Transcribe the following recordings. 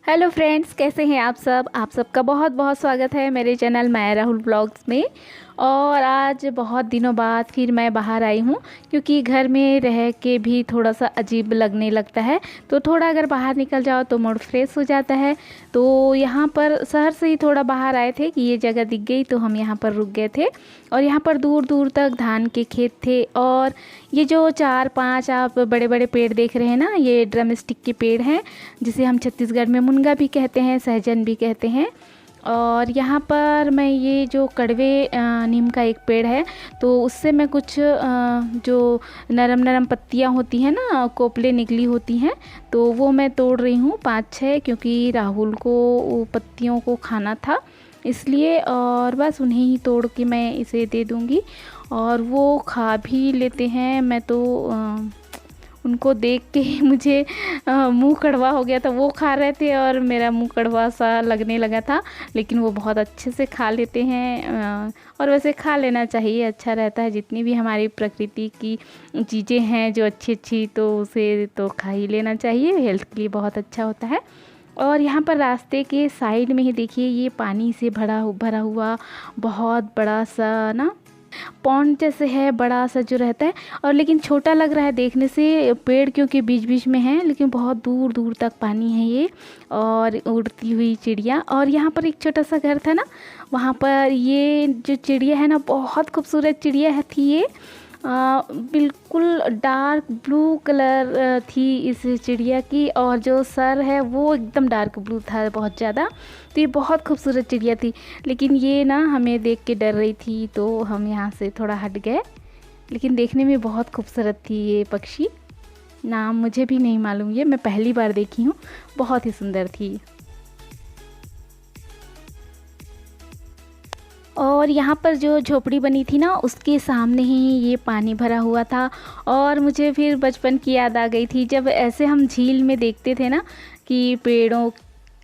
Hello friends, कैसे हैं आप सबका बहुत बहुत स्वागत है मेरे चैनल माया राहुल ब्लॉग्स में। और आज बहुत दिनों बाद फिर मैं बाहर आई हूँ, क्योंकि घर में रह के भी थोड़ा सा अजीब लगने लगता है। तो थोड़ा अगर बाहर निकल जाओ तो मूड फ्रेश हो जाता है। तो यहाँ पर शहर से ही थोड़ा बाहर आए थे कि ये जगह दिख गई, तो हम यहाँ पर रुक गए थे। और यहाँ पर दूर दूर तक धान के खेत थे। और ये जो 4-5 आप बड़े बड़े पेड़ देख रहे हैं ना, ये ड्रम स्टिक के पेड़ हैं, जिसे हम छत्तीसगढ़ में मुनगा भी कहते हैं, सहजन भी कहते हैं। और यहाँ पर मैं ये जो कड़वे नीम का एक पेड़ है, तो उससे मैं कुछ जो नरम नरम पत्तियाँ होती हैं ना, कोपले निकली होती हैं, तो वो मैं तोड़ रही हूँ 5-6, क्योंकि राहुल को वो पत्तियों को खाना था इसलिए। और बस उन्हें ही तोड़ के मैं इसे दे दूँगी और वो खा भी लेते हैं। मैं तो उनको देख के ही मुझे मुंह कड़वा हो गया था। वो खा रहे थे और मेरा मुंह कड़वा सा लगने लगा था, लेकिन वो बहुत अच्छे से खा लेते हैं। और वैसे खा लेना चाहिए, अच्छा रहता है। जितनी भी हमारी प्रकृति की चीज़ें हैं जो अच्छी अच्छी, तो उसे तो खा ही लेना चाहिए, हेल्थ के लिए बहुत अच्छा होता है। और यहाँ पर रास्ते के साइड में ही देखिए, ये पानी से भरा हुआ बहुत बड़ा सा ना पॉन्ड जैसे है, बड़ा सा जो रहता है। और लेकिन छोटा लग रहा है देखने से, पेड़ क्योंकि बीच बीच में है, लेकिन बहुत दूर दूर तक पानी है ये। और उड़ती हुई चिड़िया। और यहाँ पर एक छोटा सा घर था ना, वहाँ पर ये जो चिड़िया है ना, बहुत खूबसूरत चिड़िया है थी ये। बिल्कुल डार्क ब्लू कलर थी इस चिड़िया की, और जो सर है वो एकदम डार्क ब्लू था बहुत ज़्यादा। तो ये बहुत खूबसूरत चिड़िया थी, लेकिन ये ना हमें देख के डर रही थी, तो हम यहाँ से थोड़ा हट गए। लेकिन देखने में बहुत खूबसूरत थी ये पक्षी। नाम मुझे भी नहीं मालूम, ये मैं पहली बार देखी हूँ। बहुत ही सुंदर थी। और यहाँ पर जो झोपड़ी बनी थी ना, उसके सामने ही ये पानी भरा हुआ था। और मुझे फिर बचपन की याद आ गई थी, जब ऐसे हम झील में देखते थे ना कि पेड़ों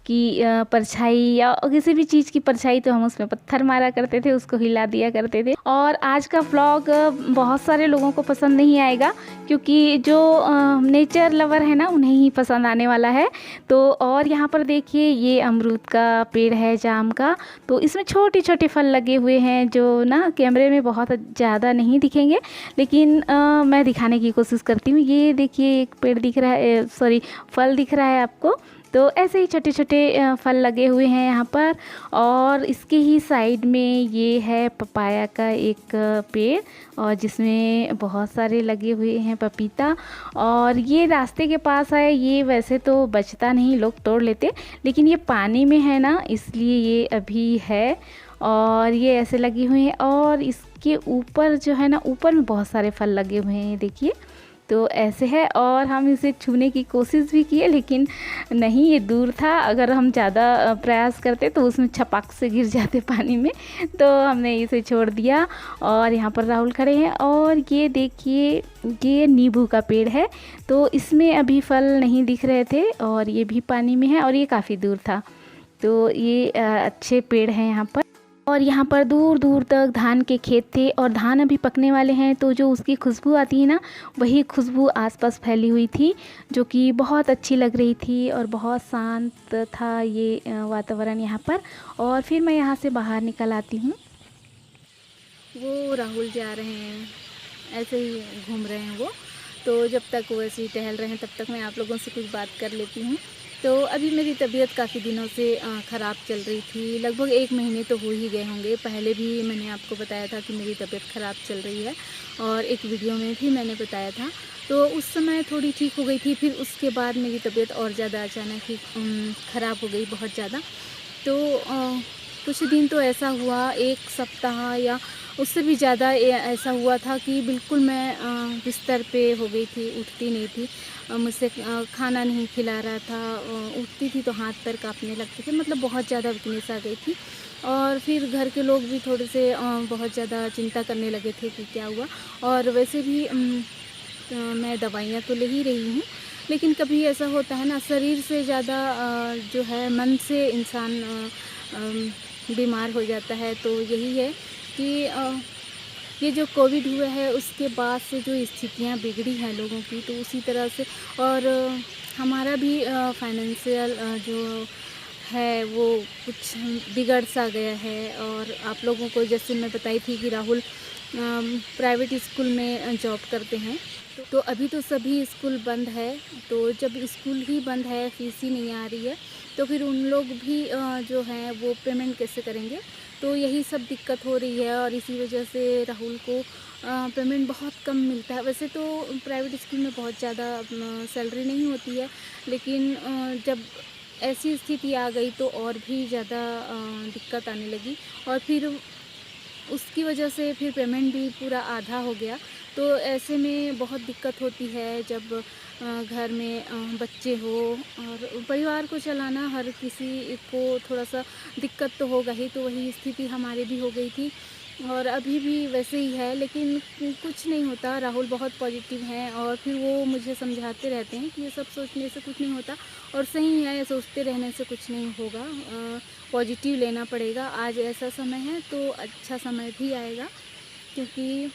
की परछाई या किसी भी चीज़ की परछाई, तो हम उसमें पत्थर मारा करते थे, उसको हिला दिया करते थे। और आज का व्लॉग बहुत सारे लोगों को पसंद नहीं आएगा, क्योंकि जो नेचर लवर है ना, उन्हें ही पसंद आने वाला है। तो और यहाँ पर देखिए, ये अमरूद का पेड़ है, जाम का। तो इसमें छोटे छोटे फल लगे हुए हैं, जो ना कैमरे में बहुत ज़्यादा नहीं दिखेंगे, लेकिन मैं दिखाने की कोशिश करती हूँ। ये देखिए, एक पेड़ दिख रहा है, सॉरी फल दिख रहा है आपको। तो ऐसे ही छोटे छोटे फल लगे हुए हैं यहाँ पर। और इसके ही साइड में ये है पपाया का एक पेड़, और जिसमें बहुत सारे लगे हुए हैं पपीता। और ये रास्ते के पास है, ये वैसे तो बचता नहीं, लोग तोड़ लेते, लेकिन ये पानी में है ना, इसलिए ये अभी है। और ये ऐसे लगे हुए हैं, और इसके ऊपर जो है ना, ऊपर में बहुत सारे फल लगे हुए हैं, देखिए। तो ऐसे है। और हम इसे छूने की कोशिश भी किए, लेकिन नहीं, ये दूर था। अगर हम ज़्यादा प्रयास करते तो उसमें छपाक से गिर जाते पानी में, तो हमने इसे छोड़ दिया। और यहाँ पर राहुल खड़े हैं। और ये देखिए, ये नींबू का पेड़ है, तो इसमें अभी फल नहीं दिख रहे थे, और ये भी पानी में है, और ये काफ़ी दूर था। तो ये अच्छे पेड़ हैं यहाँ पर। और यहाँ पर दूर दूर तक धान के खेत थे, और धान अभी पकने वाले हैं, तो जो उसकी खुशबू आती है ना, वही खुशबू आसपास फैली हुई थी, जो कि बहुत अच्छी लग रही थी। और बहुत शांत था ये वातावरण यहाँ पर। और फिर मैं यहाँ से बाहर निकल आती हूँ। वो राहुल जा रहे हैं, ऐसे ही घूम रहे हैं वो। तो जब तक वो ऐसे ही टहल रहे हैं, तब तक मैं आप लोगों से कुछ बात कर लेती हूँ। तो अभी मेरी तबीयत काफ़ी दिनों से ख़राब चल रही थी, लगभग 1 महीने तो हो ही गए होंगे। पहले भी मैंने आपको बताया था कि मेरी तबीयत ख़राब चल रही है, और एक वीडियो में भी मैंने बताया था। तो उस समय थोड़ी ठीक हो गई थी, फिर उसके बाद मेरी तबीयत और ज़्यादा अचानक ही ख़राब हो गई, बहुत ज़्यादा। तो कुछ दिन तो ऐसा हुआ, 1 सप्ताह या उससे भी ज़्यादा ऐसा हुआ था कि बिल्कुल मैं बिस्तर पे हो गई थी, उठती नहीं थी। मुझसे खाना नहीं खिला रहा था, उठती थी तो हाथ पैर कांपने लगते थे, मतलब बहुत ज़्यादा वीकनेस आ गई थी। और फिर घर के लोग भी थोड़े से बहुत ज़्यादा चिंता करने लगे थे कि क्या हुआ। और वैसे भी मैं दवाइयाँ तो ले ही रही हूँ, लेकिन कभी ऐसा होता है ना, शरीर से ज़्यादा जो है मन से इंसान बीमार हो जाता है। तो यही है कि ये जो कोविड हुआ है, उसके बाद से जो स्थितियाँ बिगड़ी हैं लोगों की, तो उसी तरह से। और हमारा भी फाइनेंशियल जो है वो कुछ बिगड़ सा गया है। और आप लोगों को जैसे मैं बताई थी कि राहुल प्राइवेट स्कूल में जॉब करते हैं, तो अभी तो सभी स्कूल बंद है। तो जब स्कूल ही बंद है, फीस ही नहीं आ रही है, तो फिर उन लोग भी जो हैं वो पेमेंट कैसे करेंगे। तो यही सब दिक्कत हो रही है और इसी वजह से राहुल को पेमेंट बहुत कम मिलता है। वैसे तो प्राइवेट स्कूल में बहुत ज़्यादा सैलरी नहीं होती है, लेकिन जब ऐसी स्थिति आ गई तो और भी ज़्यादा दिक्कत आने लगी। और फिर उसकी वजह से फिर पेमेंट भी पूरा आधा हो गया। तो ऐसे में बहुत दिक्कत होती है जब घर में बच्चे हो और परिवार को चलाना हर किसी को थोड़ा सा दिक्कत तो होगा ही। तो वही स्थिति हमारे भी हो गई थी और अभी भी वैसे ही है, लेकिन कुछ नहीं होता। राहुल बहुत पॉजिटिव हैं और फिर वो मुझे समझाते रहते हैं कि ये सब सोचने से कुछ नहीं होता और सही है, सोचते रहने से कुछ नहीं होगा, पॉजिटिव लेना पड़ेगा। आज ऐसा समय है तो अच्छा समय भी आएगा, क्योंकि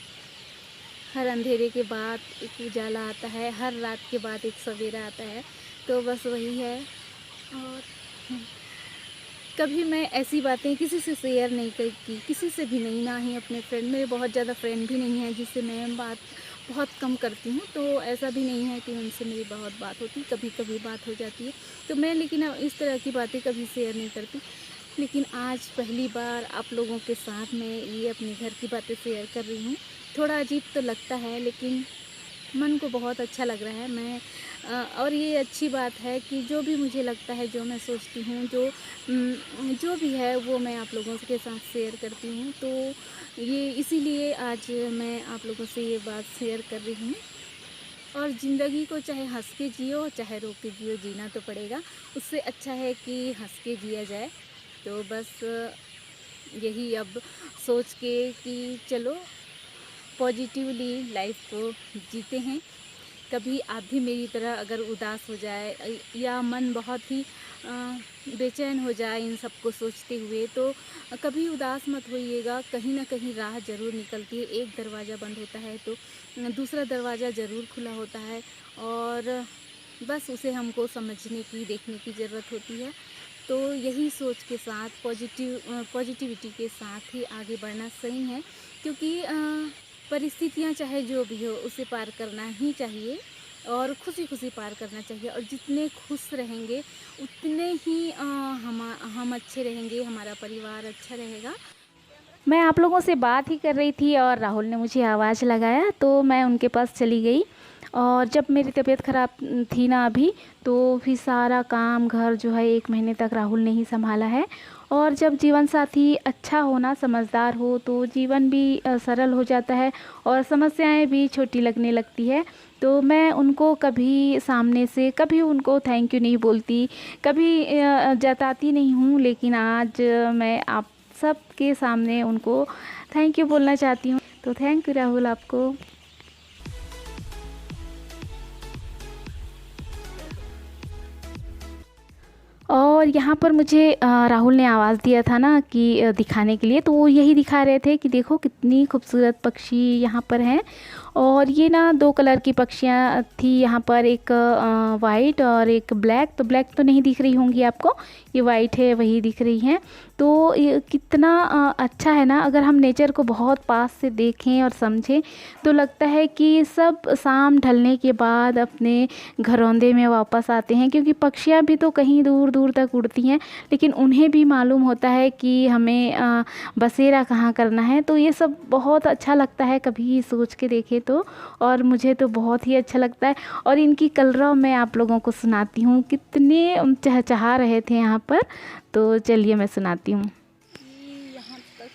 हर अंधेरे के बाद एक उजाला आता है, हर रात के बाद एक सवेरा आता है। तो बस वही है। और कभी मैं ऐसी बातें किसी से शेयर नहीं की, किसी से भी नहीं, ना ही अपने फ्रेंड, मेरे बहुत ज़्यादा फ्रेंड भी नहीं है जिससे मैं बात बहुत कम करती हूँ। तो ऐसा भी नहीं है कि उनसे मेरी बहुत बात होती, कभी कभी बात हो जाती है। तो मैं लेकिन इस तरह की बातें कभी शेयर नहीं करती। लेकिन आज पहली बार आप लोगों के साथ मैं ये अपने घर की बातें शेयर कर रही हूँ। थोड़ा अजीब तो लगता है, लेकिन मन को बहुत अच्छा लग रहा है। और ये अच्छी बात है कि जो भी मुझे लगता है, जो मैं सोचती हूँ, जो भी है वो मैं आप लोगों के साथ शेयर करती हूँ। तो ये इसीलिए आज मैं आप लोगों से ये बात शेयर कर रही हूँ। और ज़िंदगी को चाहे हंस के जियो चाहे रो के जियो, जीना तो पड़ेगा। उससे अच्छा है कि हंस के जिया जाए। तो बस यही अब सोच के कि चलो पॉजिटिवली लाइफ को जीते हैं। कभी आप भी मेरी तरह अगर उदास हो जाए या मन बहुत ही बेचैन हो जाए इन सब को सोचते हुए, तो कभी उदास मत होइएगा। कहीं ना कहीं राह ज़रूर निकलती है। एक दरवाज़ा बंद होता है तो दूसरा दरवाज़ा ज़रूर खुला होता है, और बस उसे हमको समझने की, देखने की ज़रूरत होती है। तो यही सोच के साथ पॉजिटिविटी के साथ ही आगे बढ़ना सही है, क्योंकि परिस्थितियाँ चाहे जो भी हो उसे पार करना ही चाहिए और खुशी खुशी पार करना चाहिए। और जितने खुश रहेंगे उतने ही हम अच्छे रहेंगे, हमारा परिवार अच्छा रहेगा। मैं आप लोगों से बात ही कर रही थी और राहुल ने मुझे आवाज़ लगाया, तो मैं उनके पास चली गई। और जब मेरी तबीयत ख़राब थी ना अभी, तो फिर सारा काम घर जो है 1 महीने तक राहुल ने ही संभाला है। और जब जीवन साथी अच्छा हो ना, समझदार हो, तो जीवन भी सरल हो जाता है और समस्याएं भी छोटी लगने लगती है। तो मैं उनको कभी सामने से कभी उनको थैंक यू नहीं बोलती, कभी जताती नहीं हूँ, लेकिन आज मैं आप सबके सामने उनको थैंक यू बोलना चाहती हूँ। तो थैंक यू राहुल आपको। और यहाँ पर मुझे राहुल ने आवाज़ दिया था ना कि दिखाने के लिए, तो वो यही दिखा रहे थे कि देखो कितनी खूबसूरत पक्षी यहाँ पर हैं। और ये ना 2 कलर की पक्षियाँ थी यहाँ पर, एक वाइट और एक ब्लैक। तो ब्लैक तो नहीं दिख रही होंगी आपको, ये वाइट है वही दिख रही हैं। तो ये कितना अच्छा है ना, अगर हम नेचर को बहुत पास से देखें और समझें तो लगता है कि सब शाम ढलने के बाद अपने घरौंदे में वापस आते हैं। क्योंकि पक्षियाँ भी तो कहीं दूर दूर तक उड़ती हैं, लेकिन उन्हें भी मालूम होता है कि हमें बसेरा कहाँ करना है। तो ये सब बहुत अच्छा लगता है कभी सोच के देखें तो। और मुझे तो बहुत ही अच्छा लगता है। और इनकी कलरव मैं आप लोगों को सुनाती हूँ, कितने चहचहा रहे थे यहाँ पर। तो चलिए मैं सुनाती हूँ। यहाँ तक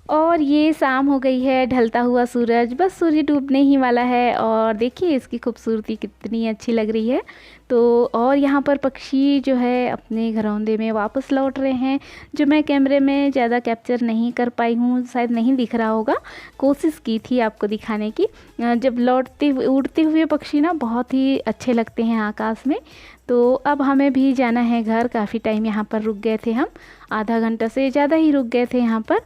और ये शाम हो गई है, ढलता हुआ सूरज, बस सूर्य डूबने ही वाला है। और देखिए इसकी खूबसूरती कितनी अच्छी लग रही है। तो और यहाँ पर पक्षी जो है अपने घरौंदे में वापस लौट रहे हैं, जो मैं कैमरे में ज़्यादा कैप्चर नहीं कर पाई हूँ, शायद नहीं दिख रहा होगा। कोशिश की थी आपको दिखाने की। जब लौटते हुए उड़ते हुए पक्षी ना बहुत ही अच्छे लगते हैं आकाश में। तो अब हमें भी जाना है घर। काफ़ी टाइम यहाँ पर रुक गए थे हम, आधा घंटा से ज़्यादा ही रुक गए थे यहाँ पर।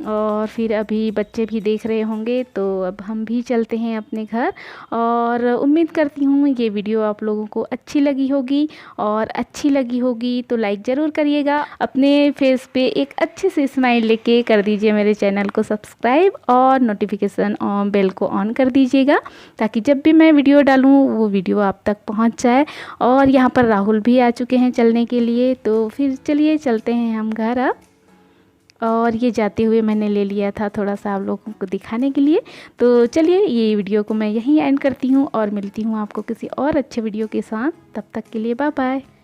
और फिर अभी बच्चे भी देख रहे होंगे, तो अब हम भी चलते हैं अपने घर। और उम्मीद करती हूँ ये वीडियो आप लोगों को अच्छी लगी होगी, और अच्छी लगी होगी तो लाइक ज़रूर करिएगा। अपने फेस पे एक अच्छे से स्माइल लेके कर दीजिए मेरे चैनल को सब्सक्राइब, और नोटिफिकेशन और बेल को ऑन कर दीजिएगा, ताकि जब भी मैं वीडियो डालूँ वो वीडियो आप तक पहुँच जाए। और यहाँ पर राहुल भी आ चुके हैं चलने के लिए, तो फिर चलिए चलते हैं हम घर अब। और ये जाते हुए मैंने ले लिया था थोड़ा सा आप लोगों को दिखाने के लिए। तो चलिए ये वीडियो को मैं यहीं एंड करती हूँ, और मिलती हूँ आपको किसी और अच्छे वीडियो के साथ। तब तक के लिए बाय बाय।